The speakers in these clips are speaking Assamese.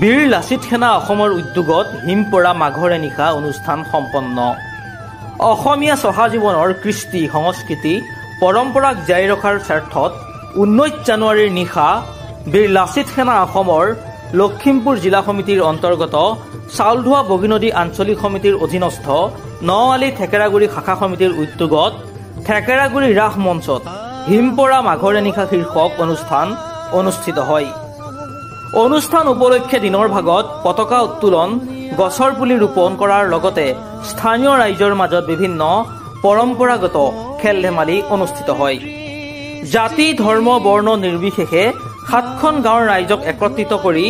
বীৰ লাচিত সেনা অসমৰ উদ্যোগত হিমপৰা মাঘৰে নিশা অনুষ্ঠান সম্পন্ন। অসমীয়া চহা জীৱনৰ কৃষ্টি সংস্কৃতি পৰম্পৰাক জীয়াই ৰখাৰ স্বাৰ্থত 19 জানুৱাৰীৰ নিশা বীৰ লাচিত সেনা অসমৰ লখিমপুৰ জিলা সমিতিৰ অন্তৰ্গত চাউলধোৱা বগীনদী আঞ্চলিক সমিতিৰ অধীনস্থ নআলি থেকেৰাগুৰি শাখা সমিতিৰ উদ্যোগত থেকেৰাগুৰি ৰাস মঞ্চত হিমপৰা মাঘৰে নিশা শীৰ্ষক অনুষ্ঠান অনুষ্ঠিত হয়। অনুষ্ঠান উপলক্ষে দিনৰ ভাগত পতাকা উত্তোলন, গছৰ পুলি ৰোপণ কৰাৰ লগতে স্থানীয় ৰাইজৰ মাজত বিভিন্ন পৰম্পৰাগত খেল ধেমালি অনুষ্ঠিত হয়। জাতি ধৰ্ম বৰ্ণ নিৰ্বিশেষে 7খন গাঁৱৰ ৰাইজক একত্ৰিত কৰি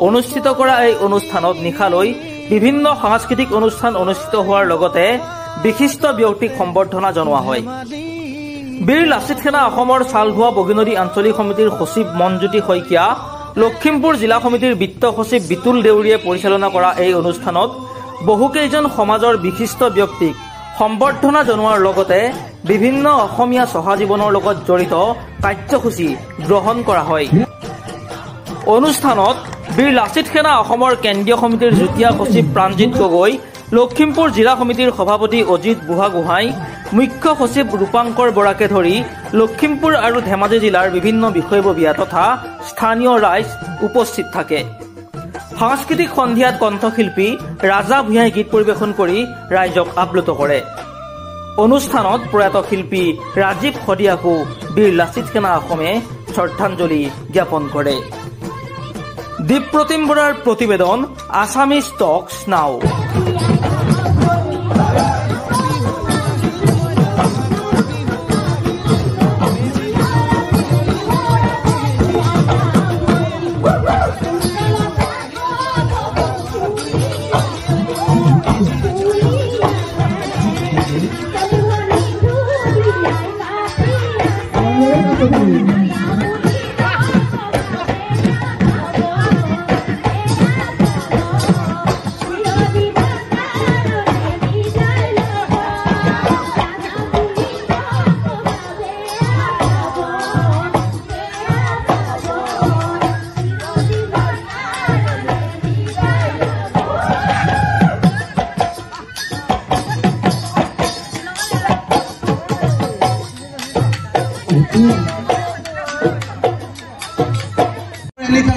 অনুষ্ঠিত কৰা এই অনুষ্ঠানত নিশালৈ বিভিন্ন সাংস্কৃতিক অনুষ্ঠান অনুষ্ঠিত হোৱাৰ লগতে বিশিষ্ট ব্যক্তিক সম্বৰ্ধনা জনোৱা হয়। বীৰ লাচিত সেনা অসমৰ চাউলধোৱা বগীনদী আঞ্চলিক সমিতিৰ সচিব মনজ্যোতি শইকীয়া, লখিমপুৰ জিলা সমিতিৰ বিত্ত সচিব বিতুল দেউৰীয়ে পৰিচালনা কৰা এই অনুষ্ঠানত বহুকেইজন সমাজৰ বিশিষ্ট ব্যক্তিক সম্বৰ্ধনা জনোৱাৰ লগতে বিভিন্ন অসমীয়া চহা জীৱনৰ লগত জড়িত কাৰ্যসূচী গ্ৰহণ কৰা হয়। অনুষ্ঠানত বীৰ লাচিত সেনা অসমৰ কেন্দ্ৰীয় সমিতিৰ যুটীয়া সচিব প্ৰাণজিৎ গগৈ, লখিমপুৰ জিলা সমিতিৰ সভাপতি অজিত বুঢ়াগোহাঁই, মুখ্য সচিব ৰূপাংকৰ বৰাকে ধৰি লখিমপুৰ আৰু ধেমাজি জিলাৰ বিভিন্ন বিষয়ববীয়া তথা স্থানীয় ৰাইজ উপস্থিত থাকে। সাংস্কৃতিক সন্ধিয়াত কণ্ঠশিল্পী ৰাজা ভূঞাই গীত পৰিৱেশন কৰি ৰাইজক আপ্লুত কৰে। অনুষ্ঠানত প্ৰয়াত শিল্পী ৰাজীৱ শদিয়াকো বীৰ লাচিত সেনা অসমে শ্ৰদ্ধাঞ্জলি জ্ঞাপন কৰে। দীপপ্ৰতিম বৰাৰ প্ৰতিবেদন, আছামিজ টক্স নাও।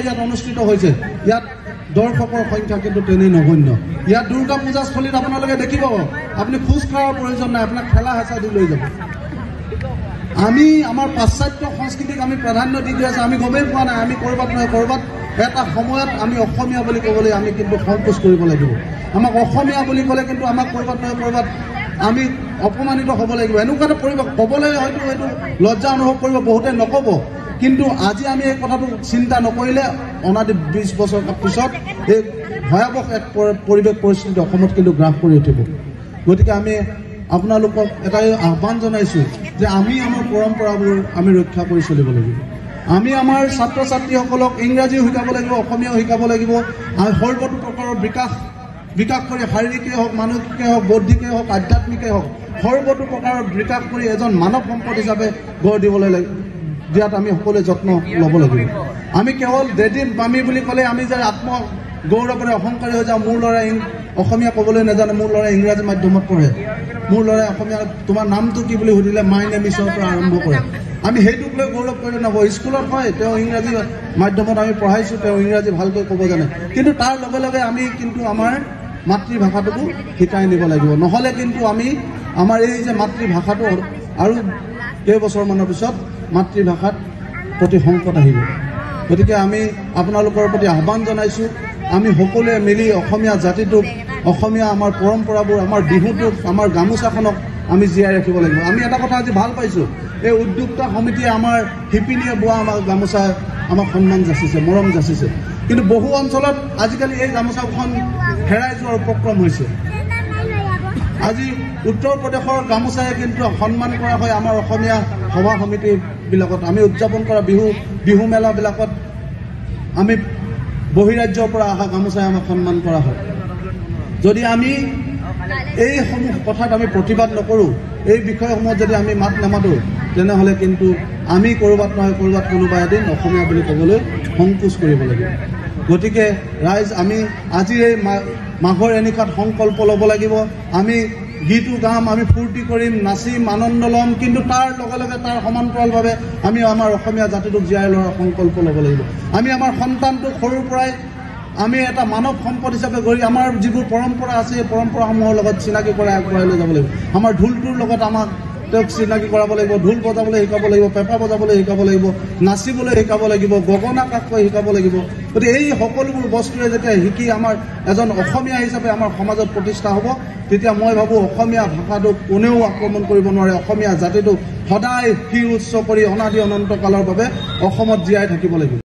ইয়াত অনুষ্ঠিত হৈছে। ইয়াত দৰ্শকৰ সংখ্যা কিন্তু তেনেই নগণ্য। ইয়াত দুৰ্গা পূজাস্থলীত আপোনালোকে দেখিব, আপুনি খোজ কঢ়াৰ প্ৰয়োজন নাই, আপোনাক ঠেলা হেঁচা দি লৈ যাব। আমি আমাৰ পাশ্চাত্য সংস্কৃতিক আমি প্ৰাধান্য দি আছোঁ, আমি গমেই পোৱা নাই। আমি ক'ৰবাত নহয় ক'ৰবাত এটা সময়ত আমি অসমীয়া বুলি ক'বলৈ আমি কিন্তু সংকোচ কৰিব লাগিব। আমাক অসমীয়া বুলি ক'লে কিন্তু আমাক ক'ৰবাত নহয় ক'ৰবাত আমি অপমানিত হ'ব লাগিব। এনেকুৱা এটা পৰিৱেশ ক'বলৈ হয়তো এইটো লজ্জা অনুভৱ কৰিব, বহুতে নক'ব। কিন্তু আজি আমি এই কথাটো চিন্তা নকৰিলে অনাদি 20 বছৰ পিছত এই ভয়াৱহ এক পৰিৱেশ পৰিস্থিতি অসমত কিন্তু গ্ৰাস কৰি উঠিব। গতিকে আমি আপোনালোকক এটাই আহ্বান জনাইছোঁ যে আমি আমাৰ পৰম্পৰাবোৰ আমি ৰক্ষা কৰি চলিব লাগিব। আমি আমাৰ ছাত্ৰ ছাত্ৰীসকলক ইংৰাজীও শিকাব লাগিব, অসমীয়াও শিকাব লাগিব। আমি সৰ্বতো প্ৰকাৰৰ বিকাশ কৰি শাৰীৰিকেই হওক, মানসিকেই হওক, বৌদ্ধিকেই হওক, আধ্যাত্মিকেই হওক, সৰ্বতো প্ৰকাৰৰ বিকাশ কৰি এজন মানৱ সম্পদ হিচাপে গঢ় দিবলৈ লাগিব। দিয়াত আমি সকলোৱে যত্ন ল'ব লাগিব। আমি কেৱল দেদিন মামি বুলি ক'লে আমি যে আত্মগৌৰৱেৰে অহংকাৰী হৈ যাওঁ। মোৰ ল'ৰাই অসমীয়া ক'বলৈ নাজানে, মোৰ ল'ৰাই ইংৰাজী মাধ্যমত পঢ়ে, মোৰ ল'ৰাই অসমীয়া তোমাৰ নামটো কি বুলি সুধিলে মাই নেম ইছৰ পৰা আৰম্ভ কৰে। আমি সেইটোক লৈ গৌৰৱ কৰিব নহ'ব। স্কুলত হয় তেওঁ ইংৰাজী মাধ্যমত আমি পঢ়াইছোঁ, তেওঁ ইংৰাজী ভালকৈ ক'ব জানে, কিন্তু তাৰ লগে লগে আমি কিন্তু আমাৰ মাতৃভাষাটোকো শিকাই নিব লাগিব। নহ'লে কিন্তু আমি আমাৰ এই যে মাতৃভাষাটো আৰু কেইবছৰমানৰ পিছত মাতৃভাষাত প্ৰতি সংকট আহিব। গতিকে আমি আপোনালোকৰ প্ৰতি আহ্বান জনাইছোঁ, আমি সকলোৱে মিলি অসমীয়া জাতিটোক, অসমীয়া আমাৰ পৰম্পৰাবোৰ, আমাৰ বিহুটোক, আমাৰ গামোচাখনক আমি জীয়াই ৰাখিব লাগিব। আমি এটা কথা আজি ভাল পাইছোঁ, এই উদ্যোক্তা সমিতিয়ে আমাৰ শিপিনীয়ে বোৱা আমাৰ গামোচাই আমাক সন্মান যাচিছে, মৰম যাচিছে। কিন্তু বহু অঞ্চলত আজিকালি এই গামোচাখন হেৰাই যোৱাৰ উপক্ৰম হৈছে। আজি উত্তৰ প্ৰদেশৰ গামোচাই কিন্তু সন্মান কৰা হয় আমাৰ অসমীয়া সভা সমিতিবিলাকত। আমি উদযাপন কৰা বিহু মেলাবিলাকত আমি বহিৰাজ্যৰ পৰা অহা গামোচাই আমাক সন্মান কৰা হয়। যদি আমি এইসমূহ কথাত আমি প্ৰতিবাদ নকৰোঁ, এই বিষয়সমূহত যদি আমি মাত নামাতোঁ, তেনেহ'লে কিন্তু আমি ক'ৰবাত নহয় ক'ৰবাত কোনোবা এদিন অসমীয়া বুলি ক'বলৈ সংকোচ কৰিব লাগিব। গতিকে ৰাইজ আমি আজি এই মাঘৰ এনিশাত সংকল্প ল'ব লাগিব আমি গীতো গাম আমি ফূৰ্তি কৰিম নাচিম আনন্দ ল'ম কিন্তু তাৰ লগে লগে তাৰ সমান্তৰালভাৱে আমি আমাৰ অসমীয়া জাতিটোক জীয়াই লোৱাৰ সংকল্প ল'ব লাগিব আমি আমাৰ সন্তানটোক সৰুৰ পৰাই আমি এটা মানৱ সম্পদ হিচাপে গঢ়ি আমাৰ যিবোৰ পৰম্পৰা আছে এই পৰম্পৰাসমূহৰ লগত চিনাকি কৰাই আগবঢ়াই লৈ যাব লাগিব আমাৰ ঢোলটোৰ লগত আমাক তেওঁক চিনাকি কৰাব লাগিব ঢোল বজাবলৈ শিকাব লাগিব পেঁপা বজাবলৈ শিকাব লাগিব নাচিবলৈ শিকাব লাগিব গগনা কাকৈ শিকাব লাগিব গতিকে এই সকলোবোৰ বস্তুৰে যেতিয়া শিকি আমাৰ এজন অসমীয়া হিচাপে আমাৰ সমাজত প্ৰতিষ্ঠা হ'ব তেতিয়া মই ভাবোঁ অসমীয়া ভাষাটোক কোনেও আক্ৰমণ কৰিব নোৱাৰে অসমীয়া জাতিটোক সদায় শিৰ উচ্চ কৰি অনাদি অনন্ত কালৰ বাবে অসমত জীয়াই থাকিব লাগিব